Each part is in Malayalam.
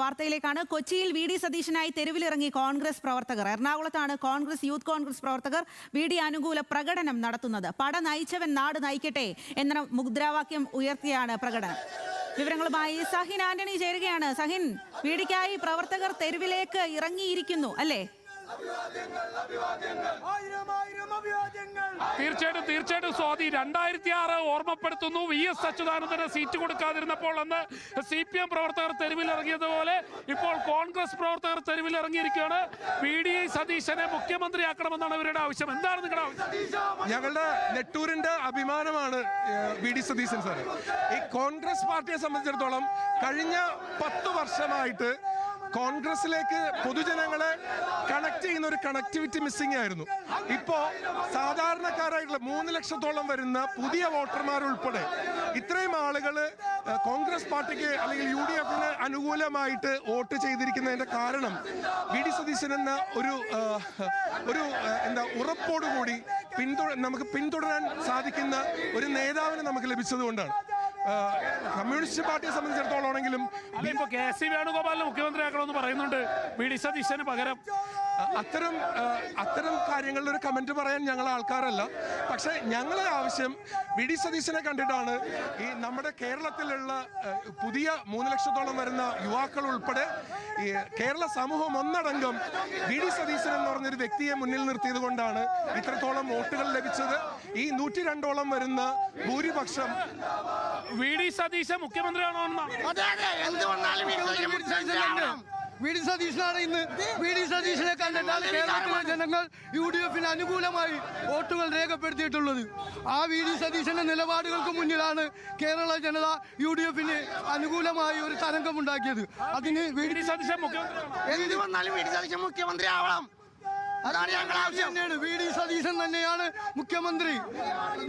വാർത്തയിലേക്കാണ്. കൊച്ചിയിൽ വി ഡി സതീശനായി തെരുവിലിറങ്ങി കോൺഗ്രസ് പ്രവർത്തകർ. എറണാകുളത്താണ് യൂത്ത് കോൺഗ്രസ് പ്രവർത്തകർ വി ഡി അനുകൂല പ്രകടനം നടത്തുന്നത്. പട നയിച്ചവൻ നാട് നയിക്കട്ടെ എന്ന മുദ്രാവാക്യം ഉയർത്തിയാണ് പ്രകടനം. വിവരങ്ങളുമായി സഹിൻ ആന്റണി ചേരുകയാണ്. സഹിൻ, വി ഡിക്കായി പ്രവർത്തകർ തെരുവിലേക്ക് ഇറങ്ങിയിരിക്കുന്നു അല്ലേ? തീർച്ചയായിട്ടും സ്വാതി, 2006 ഓർമ്മപ്പെടുത്തുന്നു. VS അച്യുതാനന്ദന് സീറ്റ് കൊടുക്കാതിരുന്നപ്പോൾ അന്ന് CPM പ്രവർത്തകർ തെരുവിലിറങ്ങിയതുപോലെ ഇപ്പോൾ കോൺഗ്രസ് പ്രവർത്തകർ തെരുവിലിറങ്ങിയിരിക്കുകയാണ്. VD സതീശനെ മുഖ്യമന്ത്രിയാക്കണമെന്നാണ് അവരുടെ ആവശ്യം. എന്താണ് നിങ്ങളുടെ ആവശ്യം? ഞങ്ങളുടെ നെട്ടൂരിന്റെ അഭിമാനമാണ് VD സതീശൻ സാർ. ഈ കോൺഗ്രസ് പാർട്ടിയെ സംബന്ധിച്ചിടത്തോളം കഴിഞ്ഞ 10 വർഷമായിട്ട് കോൺഗ്രസിലേക്ക് പൊതുജനങ്ങളെ കണക്ട് ചെയ്യുന്ന ഒരു കണക്ടിവിറ്റി മിസ്സിംഗ് ആയിരുന്നു. ഇപ്പോൾ സാധാരണക്കാരായിട്ടുള്ള 3 ലക്ഷത്തോളം വരുന്ന പുതിയ വോട്ടർമാരുൾപ്പെടെ ഇത്രയും ആളുകൾ കോൺഗ്രസ് പാർട്ടിക്ക് അല്ലെങ്കിൽ UDFന് അനുകൂലമായിട്ട് വോട്ട് ചെയ്തിരിക്കുന്നതിന്റെ കാരണം VD സതീശൻ എന്ന ഒരു ഉറപ്പോടുകൂടി നമുക്ക് പിന്തുടരാൻ സാധിക്കുന്ന ഒരു നേതാവിനെ നമുക്ക് ലഭിച്ചതുകൊണ്ടാണ്. കമ്മ്യൂണിസ്റ്റ് പാർട്ടിയെ സംബന്ധിച്ചിടത്തോളാണെങ്കിലും ഇപ്പോൾ KC വേണുഗോപാലിനെ മുഖ്യമന്ത്രിയാക്കണമെന്ന് പറയുന്നുണ്ട് VD സതീശന് പകരം. അത്തരം കാര്യങ്ങളുടെ ഒരു കമന്റ് പറയാൻ ഞങ്ങൾ ആൾക്കാരല്ല. പക്ഷെ ഞങ്ങളെ ആവശ്യം VD സതീശനെ കണ്ടിട്ടാണ് ഈ നമ്മുടെ കേരളത്തിലുള്ള പുതിയ 3 ലക്ഷത്തോളം വരുന്ന യുവാക്കൾ ഉൾപ്പെടെ ഈ കേരള സമൂഹം ഒന്നടങ്കം VD സതീശൻ എന്ന് പറഞ്ഞൊരു വ്യക്തിയെ മുന്നിൽ നിർത്തിയത് കൊണ്ടാണ് ഇത്രത്തോളം വോട്ടുകൾ ലഭിച്ചത്. ഈ 102ഓളം വരുന്ന ഭൂരിപക്ഷം VD സതീശൻ മുഖ്യമന്ത്രിയാണോ? VD സതീശനാണ് ഇന്ന്. VD സതീശനെ കണ്ടിട്ടാണ് കേരളത്തിലെ ജനങ്ങൾ UDFന് അനുകൂലമായി വോട്ടുകൾ രേഖപ്പെടുത്തിയിട്ടുള്ളത്. ആ VD സതീശന്റെ നിലപാടുകൾക്ക് മുന്നിലാണ് കേരള ജനത UDFന് അനുകൂലമായി ഒരു തരംഗമുണ്ടാക്കിയത്. അതിന് VD സതീശൻ മുഖ്യമന്ത്രി ആവണം. അതാണ് ഞങ്ങൾ ആവശ്യം. VD സതീശൻ തന്നെയാണ് മുഖ്യമന്ത്രി.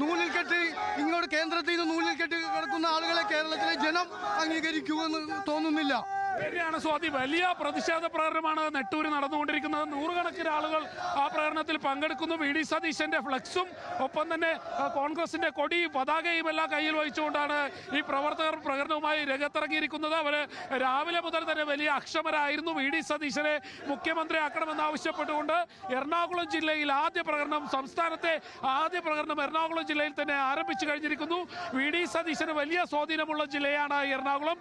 നൂലിൽ കെട്ടി ഇങ്ങോട്ട് കേന്ദ്രത്തിൽ നിന്ന് നൂലിൽ കെട്ടി കിടക്കുന്ന ആളുകളെ കേരളത്തിലെ ജനം അംഗീകരിക്കുമെന്ന് തോന്നുന്നില്ല. ശരിയാണ് സ്വാതി, വലിയ പ്രതിഷേധ പ്രകടനമാണ് നെട്ടൂര് നടന്നുകൊണ്ടിരിക്കുന്നത്. 100കണക്കിന് ആളുകൾ ആ പ്രകടനത്തിൽ പങ്കെടുക്കുന്നു. VD സതീശന്റെ ഫ്ലക്സും ഒപ്പം തന്നെ കോൺഗ്രസിന്റെ കൊടി പതാകയും എല്ലാം കയ്യിൽ വഹിച്ചുകൊണ്ടാണ് ഈ പ്രവർത്തകർ പ്രകടനവുമായി രംഗത്തിറങ്ങിയിരിക്കുന്നത്. അവര് രാവിലെ മുതൽ തന്നെ വലിയ അക്ഷമരായിരുന്നു. VD സതീശനെ മുഖ്യമന്ത്രിയാക്കണമെന്ന് ആവശ്യപ്പെട്ടുകൊണ്ട് എറണാകുളം ജില്ലയിൽ സംസ്ഥാനത്തെ ആദ്യ പ്രകടനം എറണാകുളം ജില്ലയിൽ തന്നെ ആരംഭിച്ചു കഴിഞ്ഞിരിക്കുന്നു. VD സതീശന് വലിയ സ്വാധീനമുള്ള ജില്ലയാണ് എറണാകുളം.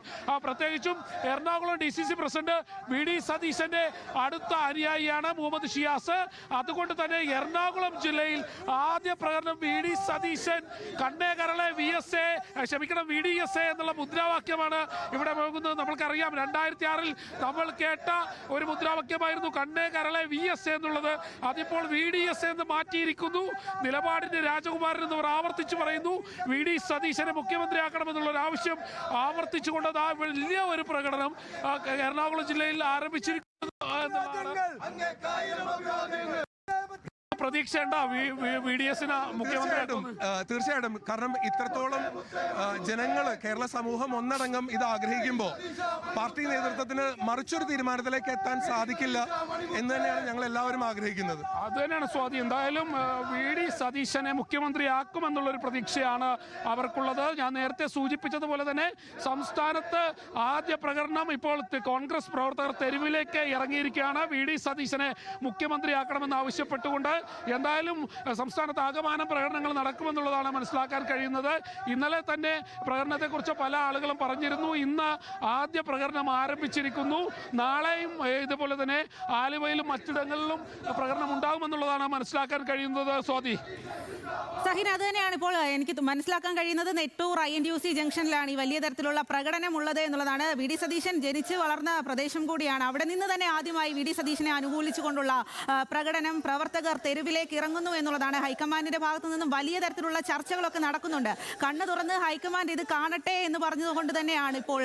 പ്രത്യേകിച്ചും എറണാകുളം DCC പ്രസിഡന്റ് VD സതീശന്റെ അടുത്ത അനുയായിയാണ് മുഹമ്മദ് ഷിയാസ്. അതുകൊണ്ട് തന്നെ എറണാകുളം ജില്ലയിൽ ആദ്യ പ്രകടനം VD സതീശൻ കണ്ണേ കരളെ VDSA എന്നുള്ള മുദ്രാവാക്യമാണ് ഇവിടെ പോകുന്നത്. നമ്മൾക്കറിയാം 2006 നമ്മൾ കേട്ട ഒരു മുദ്രാവാക്യമായിരുന്നു കണ്ണേ കരളെ VSA എന്നുള്ളത്. അതിപ്പോൾ VDSA എന്ന് മാറ്റിയിരിക്കുന്നു. നിലപാടിന്റെ രാജകുമാരൻ എന്നവർ ആവർത്തിച്ചു പറയുന്നു. VD സതീശനെ മുഖ്യമന്ത്രിയാക്കണമെന്നുള്ള ഒരു ആവശ്യം ആവർത്തിച്ചുകൊണ്ട് വലിയ ഒരു പ്രകടനം എറണാകുളം ജില്ലയിൽ ആരംഭിച്ചിരിക്കുന്നു. പ്രതീക്ഷ തീർച്ചയായിട്ടും. കാരണം ഇത്രത്തോളം ജനങ്ങൾ കേരള സമൂഹം ഒന്നടങ്കം ഇത് ആഗ്രഹിക്കുമ്പോൾ പാർട്ടി നേതൃത്വത്തിന് മറിച്ചൊരു തീരുമാനത്തിലേക്ക് എത്താൻ സാധിക്കില്ല എന്ന് തന്നെയാണ് ഞങ്ങൾ എല്ലാവരും ആഗ്രഹിക്കുന്നത്. അത് തന്നെയാണ് സ്വാതി. എന്തായാലും VD സതീശനെ മുഖ്യമന്ത്രിയാക്കുമെന്നുള്ളൊരു പ്രതീക്ഷയാണ് അവർക്കുള്ളത്. ഞാൻ നേരത്തെ സൂചിപ്പിച്ചതുപോലെ തന്നെ സംസ്ഥാനത്ത് ആദ്യ പ്രകടനം ഇപ്പോൾ കോൺഗ്രസ് പ്രവർത്തകർ തെരുവിലേക്ക് ഇറങ്ങിയിരിക്കുകയാണ്. VD സതീശനെ മുഖ്യമന്ത്രിയാക്കണമെന്ന് ആവശ്യപ്പെട്ടുകൊണ്ട്. എന്തായാലും സംസ്ഥാനത്ത് ആകമാനം പ്രകടനങ്ങൾ നടക്കുമെന്നുള്ളതാണ് മനസ്സിലാക്കാൻ കഴിയുന്നത്. ഇന്നലെ തന്നെ പ്രകടനത്തെക്കുറിച്ച് പല ആളുകളും പറഞ്ഞിരുന്നു. ഇന്ന് ആദ്യ പ്രകടനം ആരംഭിച്ചിരിക്കുന്നു. നാളെയും ഇതുപോലെ തന്നെ ആലുവയിലും മറ്റിടങ്ങളിലും പ്രകടനം ഉണ്ടാകുമെന്നുള്ളതാണ് മനസ്സിലാക്കാൻ കഴിയുന്നത്. സ്വാതി, സഹിൻ, അത് തന്നെയാണ് ഇപ്പോൾ എനിക്ക് മനസ്സിലാക്കാൻ കഴിയുന്നത്. നെട്ടൂർ INTUC ജംഗ്ഷനിലാണ് ഈ വലിയ തരത്തിലുള്ള പ്രകടനം ഉള്ളത് എന്നുള്ളതാണ്. VD സതീശൻ ജനിച്ചു വളർന്ന പ്രദേശം കൂടിയാണ്. അവിടെ നിന്ന് തന്നെ ആദ്യമായി VD സതീശനെ അനുകൂലിച്ചുകൊണ്ടുള്ള പ്രകടനം, പ്രവർത്തകർ തെരുവിലേക്ക് ഇറങ്ങുന്നു എന്നുള്ളതാണ്. ഹൈക്കമാൻഡിന്റെ ഭാഗത്തു നിന്നും വലിയ തരത്തിലുള്ള ചർച്ചകളൊക്കെ നടക്കുന്നുണ്ട്. കണ്ണു തുറന്ന് ഹൈക്കമാൻഡ് ഇത് കാണട്ടെ എന്ന് പറഞ്ഞതുകൊണ്ട് തന്നെയാണ് ഇപ്പോൾ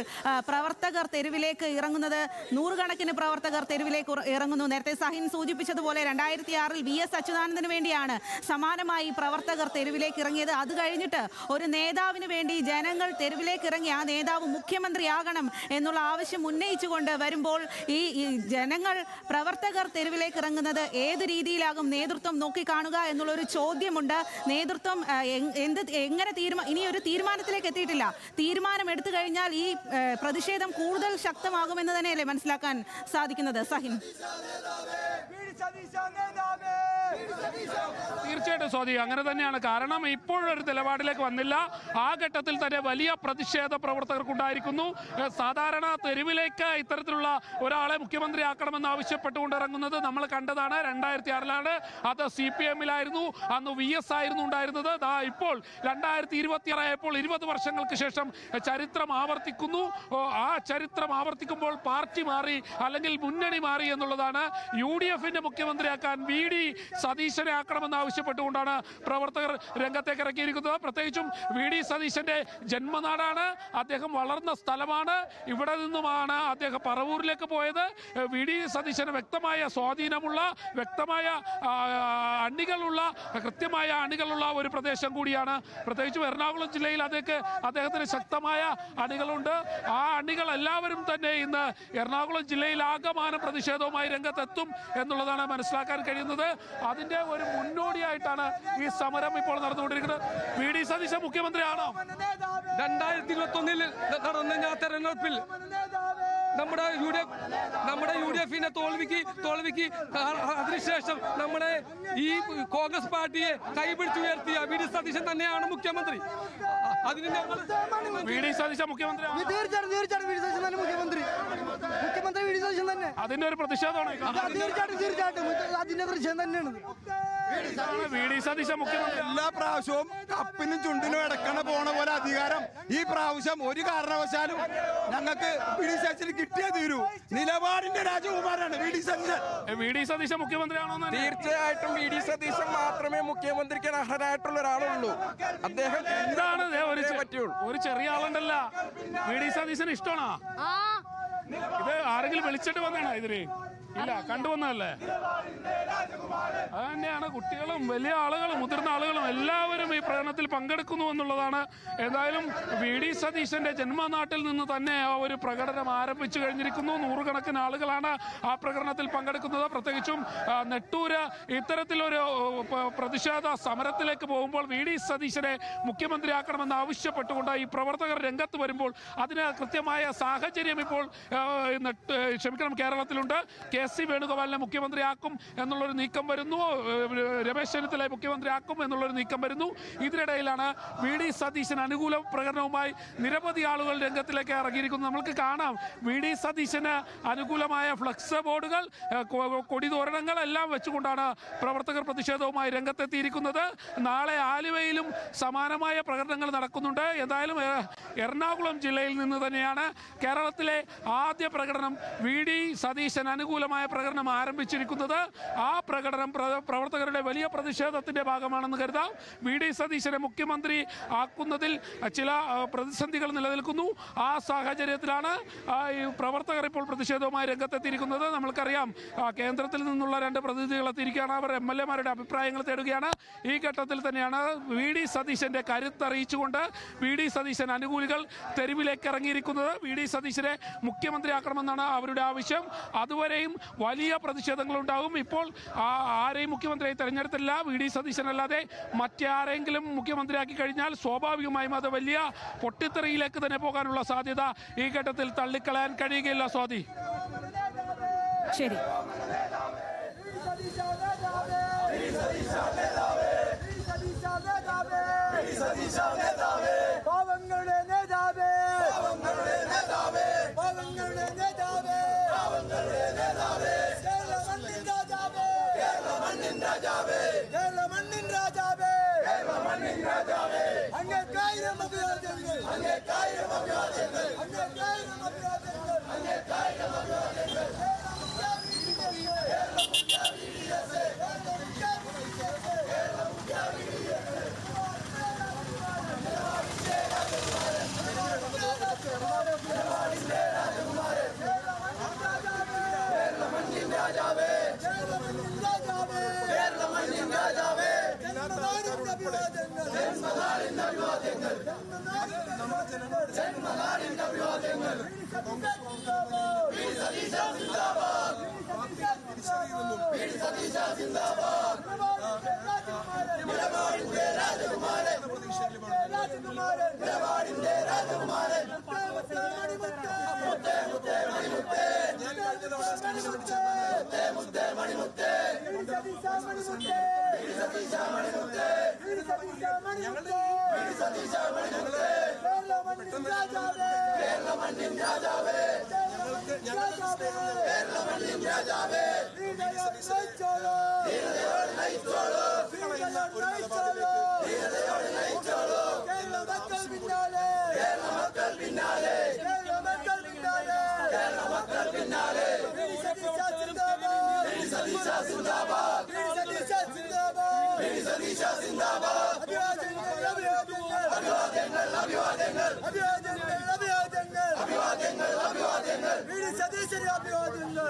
പ്രവർത്തകർ തെരുവിലേക്ക് ഇറങ്ങുന്നത്. 100കണക്കിന് പ്രവർത്തകർ തെരുവിലേക്ക് ഇറങ്ങുന്നു. നേരത്തെ സഹിൻ സൂചിപ്പിച്ചതുപോലെ 2006 VS അച്യുതാനന്ദന് വേണ്ടിയാണ് സമാനമായി പ്രവർത്തകർ തെരുവിലേക്ക് ഇറങ്ങിയത്. അത് കഴിഞ്ഞിട്ട് ഒരു നേതാവിന് വേണ്ടി ജനങ്ങൾ തെരുവിലേക്ക് ഇറങ്ങി ആ നേതാവ് മുഖ്യമന്ത്രിയാകണം എന്നുള്ള ആവശ്യം ഉന്നയിച്ചുകൊണ്ട് വരുമ്പോൾ ഈ ജനങ്ങൾ പ്രവർത്തകർ തെരുവിലേക്ക് ഇറങ്ങുന്നത് ഏത് രീതിയിലാകും നേതൃത്വം നേതൃത്വം നോക്കിക്കാണുക എന്നുള്ളൊരു ചോദ്യമുണ്ട്. നേതൃത്വം എങ്ങനെ ഇനി ഒരു തീരുമാനത്തിലേക്ക് എത്തിയിട്ടില്ല. തീരുമാനം എടുത്തു കഴിഞ്ഞാൽ ഈ പ്രതിഷേധം കൂടുതൽ ശക്തമാകുമെന്ന് തന്നെയല്ലേ മനസ്സിലാക്കാൻ സാധിക്കുന്നത്? സഹിൻ, തീർച്ചയായിട്ടും സ്വാതി, അങ്ങനെ തന്നെയാണ്. കാരണം ഇപ്പോഴൊരു നിലപാടിലേക്ക് വന്നില്ല. ആ ഘട്ടത്തിൽ തന്നെ വലിയ പ്രതിഷേധ പ്രവർത്തകർക്കുണ്ടായിരിക്കുന്നു. സാധാരണ തെരുവിലേക്ക് ഇത്തരത്തിലുള്ള ഒരാളെ മുഖ്യമന്ത്രിയാക്കണമെന്ന് ആവശ്യപ്പെട്ടുകൊണ്ട് ഇറങ്ങുന്നത് നമ്മൾ കണ്ടതാണ്. 2006 അത് CPM-ലായിരുന്നു. അന്ന് VS ആയിരുന്നു ഉണ്ടായിരുന്നത്. ഇപ്പോൾ 2026 ആയപ്പോൾ 20 വർഷങ്ങൾക്ക് ശേഷം ചരിത്രം ആവർത്തിക്കുന്നു. ആ ചരിത്രം ആവർത്തിക്കുമ്പോൾ പാർട്ടി മാറി, അല്ലെങ്കിൽ മുന്നണി മാറി എന്നുള്ളതാണ്. UDF-ന്റെ മുഖ്യമന്ത്രിയാക്കാൻ VD സതീശനെ ആക്കണമെന്ന് ആവശ്യപ്പെട്ടുകൊണ്ടാണ് പ്രവർത്തകർ രംഗത്തേക്ക് ഇറക്കിയിരിക്കുന്നത്. പ്രത്യേകിച്ചും VD സതീശന്റെ ജന്മനാടാണ്, അദ്ദേഹം വളർന്ന സ്ഥലമാണ്. ഇവിടെ നിന്നുമാണ് അദ്ദേഹം പറവൂരിലേക്ക് പോയത്. VD സതീശന് വ്യക്തമായ സ്വാധീനമുള്ള, വ്യക്തമായ കൃത്യമായ അണികളുള്ള ഒരു പ്രദേശം കൂടിയാണ്. പ്രത്യേകിച്ചും എറണാകുളം ജില്ലയിൽ അദ്ദേഹത്തിന് ശക്തമായ അണികളുണ്ട്. ആ അണികൾ എല്ലാവരും തന്നെ ഇന്ന് എറണാകുളം ജില്ലയിൽ ആകമാനം പ്രതിഷേധവുമായി രംഗത്തെത്തും എന്നുള്ളതാണ് മനസ്സിലാക്കാൻ കഴിയുന്നത്. അതിന്റെ ഒരു മുന്നോടിയായിട്ടാണ് ഈ സമരം ഇപ്പോൾ നടന്നുകൊണ്ടിരിക്കുന്നത്. VD സതീശൻ മുഖ്യമന്ത്രിയാണോ? 2021 നടന്ന തെരഞ്ഞെടുപ്പിൽ നമ്മുടെ UDF-നെ തോൽവിക്ക് അതിനുശേഷം നമ്മുടെ ഈ കോൺഗ്രസ് പാർട്ടിയെ കൈപിടിച്ചുയർത്തിയ VD സതീശൻ തന്നെയാണ് മുഖ്യമന്ത്രി. അതിന് VD സതീശൻ മുഖ്യമന്ത്രി, അതിന്റെ ഒരു പ്രതിഷേധമാണ്. അതിന്റെ പ്രതിഷേധം തന്നെയാണ് VD സതീശൻ മുഖ്യമന്ത്രി. എല്ലാ പ്രാവശ്യവും കപ്പിനും ചുണ്ടിനും ഇടക്കണ പോണ പോലെ അധികാരം ഈ പ്രാവശ്യം ഒരു കാരണവശാലും ഞങ്ങൾക്ക് VD സതീശന് കിട്ടിയേ തീരൂ. നിലപാടിന്റെ രാജകുമാരാണ് VD സതീശൻ. VD സതീശൻ മുഖ്യമന്ത്രിയാണോ? തീർച്ചയായിട്ടും VD സതീശൻ മാത്രമേ മുഖ്യമന്ത്രിക്ക് അർഹരായിട്ടുള്ള ഒരാളുള്ളൂ. അദ്ദേഹം എന്താണ് ഒരു ചെറിയ ആളുണ്ടല്ല, VD സതീശന് ഇഷ്ടമാണോ? ഇത് ആരെങ്കിലും വിളിച്ചിട്ട് വന്നാണോ? ഇതിന് ഇല്ല, കണ്ടുവന്നതല്ലേ? അത് തന്നെയാണ്. കുട്ടികളും വലിയ ആളുകളും മുതിർന്ന ആളുകളും എല്ലാവരും ഈ പ്രകടനത്തിൽ പങ്കെടുക്കുന്നു എന്നുള്ളതാണ്. എന്തായാലും VD സതീശന്റെ ജന്മനാട്ടിൽ നിന്ന് തന്നെ ആ ഒരു പ്രകടനം ആരംഭിച്ചു കഴിഞ്ഞിരിക്കുന്നു. നൂറുകണക്കിന് ആളുകളാണ് ആ പ്രകടനത്തിൽ പങ്കെടുക്കുന്നത്. പ്രത്യേകിച്ചും നെട്ടൂര് ഇത്തരത്തിലൊരു പ്രതിഷേധ സമരത്തിലേക്ക് പോകുമ്പോൾ VD സതീശനെ മുഖ്യമന്ത്രിയാക്കണമെന്ന് ആവശ്യപ്പെട്ടുകൊണ്ട് ഈ പ്രവർത്തകർ രംഗത്ത് വരുമ്പോൾ അതിന് കൃത്യമായ സാഹചര്യം ഇപ്പോൾ കേരളത്തിലുണ്ട്. KC വേണുഗോപാലിനെ മുഖ്യമന്ത്രിയാക്കും എന്നുള്ളൊരു നീക്കം വരുന്നു. രമേശ് ചെന്നിത്തലയെ മുഖ്യമന്ത്രിയാക്കും എന്നുള്ളൊരു നീക്കം വരുന്നു. ഇതിനിടയിലാണ് VD സതീശൻ അനുകൂല പ്രകടനവുമായി നിരവധി ആളുകൾ രംഗത്തിലേക്ക് ഇറങ്ങിയിരിക്കുന്നു. നമുക്ക് കാണാം VD സതീശന് അനുകൂലമായ ഫ്ലക്സ് ബോർഡുകൾ, കൊടിതോരണങ്ങൾ എല്ലാം വെച്ചുകൊണ്ടാണ് പ്രവർത്തകർ പ്രതിഷേധവുമായി രംഗത്തെത്തിയിരിക്കുന്നത്. നാളെ ആലുവയിലും സമാനമായ പ്രകടനങ്ങൾ നടക്കുന്നുണ്ട്. എന്തായാലും എറണാകുളം ജില്ലയിൽ നിന്ന് തന്നെയാണ് കേരളത്തിലെ ആദ്യ പ്രകടനം VD സതീശൻ അനുകൂലമായ പ്രകടനം ആരംഭിച്ചിരിക്കുന്നത്. ആ പ്രകടനം പ്രവർത്തകരുടെ വലിയ പ്രതിഷേധത്തിന്റെ ഭാഗമാണെന്ന് കരുതാം. VD സതീശനെ മുഖ്യമന്ത്രി ആക്കുന്നതിൽ ചില പ്രതിസന്ധികൾ നിലനിൽക്കുന്നു. ആ സാഹചര്യത്തിലാണ് ഈ പ്രവർത്തകർ ഇപ്പോൾ പ്രതിഷേധവുമായി രംഗത്തെത്തിയിരിക്കുന്നത്. നമ്മൾക്കറിയാം കേന്ദ്രത്തിൽ നിന്നുള്ള 2 പ്രതിനിധികൾ എത്തിയിരിക്കുകയാണ്. അവർ MLA-മാരുടെ അഭിപ്രായങ്ങൾ തേടുകയാണ്. ഈ ഘട്ടത്തിൽ തന്നെയാണ് VD സതീശന്റെ കരുത്തറിയിച്ചുകൊണ്ട് VD സതീശൻ അനുകൂലികൾ തെരുവിലേക്ക് ഇറങ്ങിയിരിക്കുന്നത്. VD സതീശനെ മുഖ്യമന്ത്രിയാക്കണമെന്നാണ് അവരുടെ ആവശ്യം. അതുവരെയും വലിയ പ്രതിഷേധങ്ങളുണ്ടാകും. ഇപ്പോൾ ആരെയും മുഖ്യമന്ത്രിയായി തെരഞ്ഞെടുത്തില്ല. VD സതീശനല്ലാതെ മറ്റാരെങ്കിലും മുഖ്യമന്ത്രിയാക്കി കഴിഞ്ഞാൽ സ്വാഭാവികമായും അത് വലിയ പൊട്ടിത്തെറിയിലേക്ക് തന്നെ പോകാനുള്ള സാധ്യത ഈ ഘട്ടത്തിൽ തള്ളിക്കളയാൻ കഴിയുകയില്ല. സ്വാതി, ശരി. ജിന്ദാബാദ്.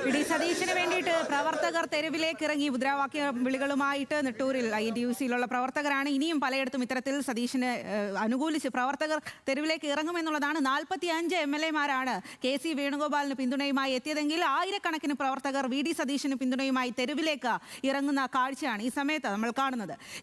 വി ഡി സതീശന് വേണ്ടിയിട്ട് പ്രവർത്തകർ തെരുവിലേക്ക് ഇറങ്ങി മുദ്രാവാക്യ വിളികളുമായിട്ട് നെട്ടൂരിൽ INTUC-യിലുള്ള പ്രവർത്തകരാണ്. ഇനിയും പലയിടത്തും ഇത്തരത്തിൽ സതീശന് അനുകൂലിച്ച് പ്രവർത്തകർ തെരുവിലേക്ക് ഇറങ്ങുമെന്നുള്ളതാണ്. 45 MLA-മാരാണ് KC വേണുഗോപാലിന് പിന്തുണയുമായി എത്തിയതെങ്കിൽ ആയിരക്കണക്കിന് പ്രവർത്തകർ വി ഡി സതീശന് പിന്തുണയുമായി തെരുവിലേക്ക് ഇറങ്ങുന്ന കാഴ്ചയാണ് ഈ സമയത്ത് നമ്മൾ കാണുന്നത്.